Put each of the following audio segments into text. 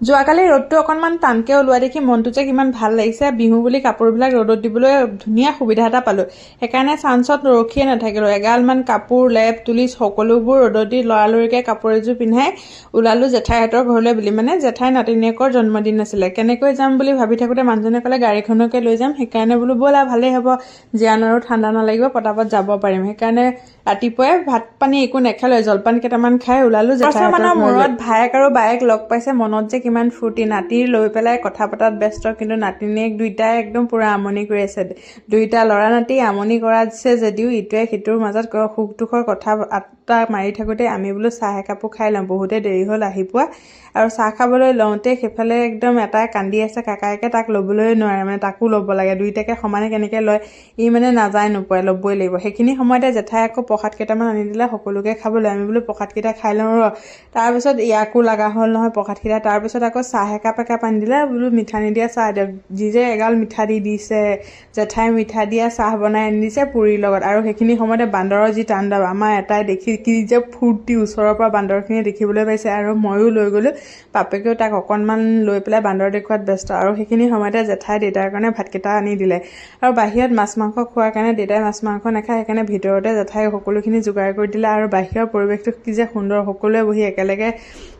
যোৱাকালি ৰ'দটো অকণমান টানকৈ ওলোৱা দেখি মনটো যে কিমান ভাল লাগিছে। বিহু বুলি কাপোৰবিলাক ৰ'দত দিবলৈ ধুনীয়া সুবিধা এটা পালোঁ। সেইকাৰণে চাঞ্চত ৰখিয়ে নাথাকিলোঁ। এগালমান কাপোৰ লেপ তুলি সকলোবোৰ ৰ'দত দি লৰালৰিকৈ কাপোৰ এযোৰ পিন্ধাই ওলালোঁ জেঠাইহঁতৰ ঘৰলৈ বুলি। মানে জেঠাই নাতিনীয়েকৰ জন্মদিন আছিলে। কেনেকৈ যাম বুলি ভাবি থাকোঁতে মানুহজনে ক'লে গাড়ীখনকে লৈ যাম। সেইকাৰণে বোলো ব'লা, ভালেই হ'ব, জীয়ান আৰু ঠাণ্ডা নালাগিব, পটাপট যাব পাৰিম। সেইকাৰণে ৰাতিপুৱাই ভাত পানী একো নেখালোঁ, জলপান কেইটামান খাই ওলালোঁ জেঠাইহঁতৰ মূৰত। ভায়েক আৰু বায়েক লগ পাইছে, মনত যে কিমান ফূৰ্তি। নাতিৰ লৈ পেলাই কথা পতাত ব্যস্ত, কিন্তু নাতিনীয়েক দুইটাই একদম পুৰা আমনি কৰি আছে। দুইটা ল'ৰা নাতি আমনি কৰাছে যদিও ইটোৱে সিটোৰ মাজত সুখ দুখৰ কথা আত্তা মাৰি থাকোঁতে আমি বোলো চাহ একাপো খাই লওঁ। বহুতে দেৰি হ'ল আহি পোৱা। আৰু চাহ খাবলৈ লওঁতে সেইফালে একদম এটাই কান্দি আছে, কাকায়েকে তাক ল'বলৈ নোৱাৰে, মানে তাকো ল'ব লাগে। দুইটাকে সমানে কেনেকৈ লয় ই মানে নাযায় নোপোৱাই, ল'বই লাগিব। সেইখিনি সময়তে জেঠাই আকৌ প্ৰসাদ কেইটামান আনি দিলে সকলোকে খাবলৈ। আমি বোলো প্ৰসাদকেইটা খাই লওঁ ৰ। তাৰপিছত ইয়াকো লগা হ'ল নহয় প্ৰসাদকেইটা। তাৰপিছত আকৌ চাহ একাপ আনি দিলে। বোলো মিঠা নিদিয়া চাহ দিয়ক। যি যে এগাল মিঠা দি দিছে। জেঠাই মিঠা দিয়া চাহ বনাই আনি দিছে পুৰিৰ লগত। আৰু সেইখিনি সময়তে বান্দৰৰ যি তাণ্ডৱ, আমাৰ এটাই দেখি কি যে ফূৰ্তি, ওচৰৰ পৰা বান্দৰখিনিয়ে দেখিবলৈ পাইছে। আৰু ময়ো লৈ গ'লোঁ, বাপেকেও তাক অকণমান লৈ পেলাই বান্দৰ দেখুৱাত ব্যস্ত। আৰু সেইখিনি সময়তে জেঠাই দেউতাৰ কাৰণে ভাতকেইটা আনি দিলে। আৰু বাহিৰত মাছ মাংস খোৱাৰ কাৰণে দেউতাই মাছ মাংস নাখায়, সেইকাৰণে ভিতৰতে জেঠাই সকলোখিনি যোগাৰ কৰি দিলে। আৰু বাহিৰৰ পৰিৱেশটো কি যে সুন্দৰ, সকলোৱে বহি একেলগে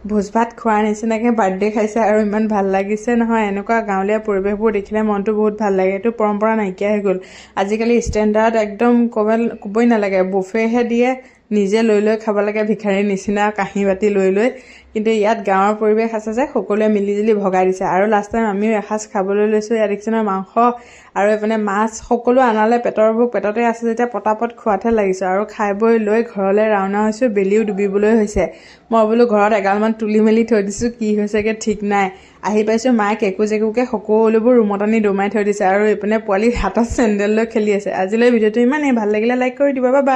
ভোজ ভাত খোৱাৰ নিচিনাকৈ বাৰ্থডে খাইছে। আৰু ইমান ভাল লাগিছে নহয়। এনেকুৱা গাঁৱলীয়া পৰিৱেশবোৰ দেখিলে মনটো বহুত ভাল লাগে। এইটো পৰম্পৰা নাইকিয়া হৈ গ'ল আজিকালি। ষ্টেণ্ডাৰ্ড একদম ক'বই নালাগে, বুফেহে দিয়ে, নিজে লৈ লৈ খাব লাগে ভিখাৰীৰ নিচিনা কাঁহী বাতি লৈ লৈ। কিন্তু ইয়াত গাঁৱৰ পৰিৱেশ আছে যে সকলোৱে মিলিজুলি ভগাই দিছে। আৰু লাষ্ট টাইম আমিও এসাঁজ খাবলৈ লৈছোঁ। ইয়াত দেখিছে নহয়, মাংস আৰু এইপিনে মাছ সকলো আনালে। পেটৰ ভোক পেটতে আছে যেতিয়া পটাপট খোৱাতহে লাগিছোঁ। আৰু খাই বৈ লৈ ঘৰলৈ ৰাওনা হৈছোঁ। বেলিও ডুবিবলৈ হৈছে। মই বোলো ঘৰত এগালমান তুলি মেলি থৈ দিছোঁ, কি হৈছেগৈ ঠিক নাই। আহি পাইছোঁ, মায়ে কেকু জেকুকে সকলোবোৰ ৰুমত আনি দমাই থৈ দিছে। আৰু এইপিনে পোৱালি হাতত চেণ্ডেল লৈ খেলি আছে। আজিলৈ ভিডিঅ'টো ইমানেই। ভাল লাগিলে লাইক কৰি দিব, বাই বাই।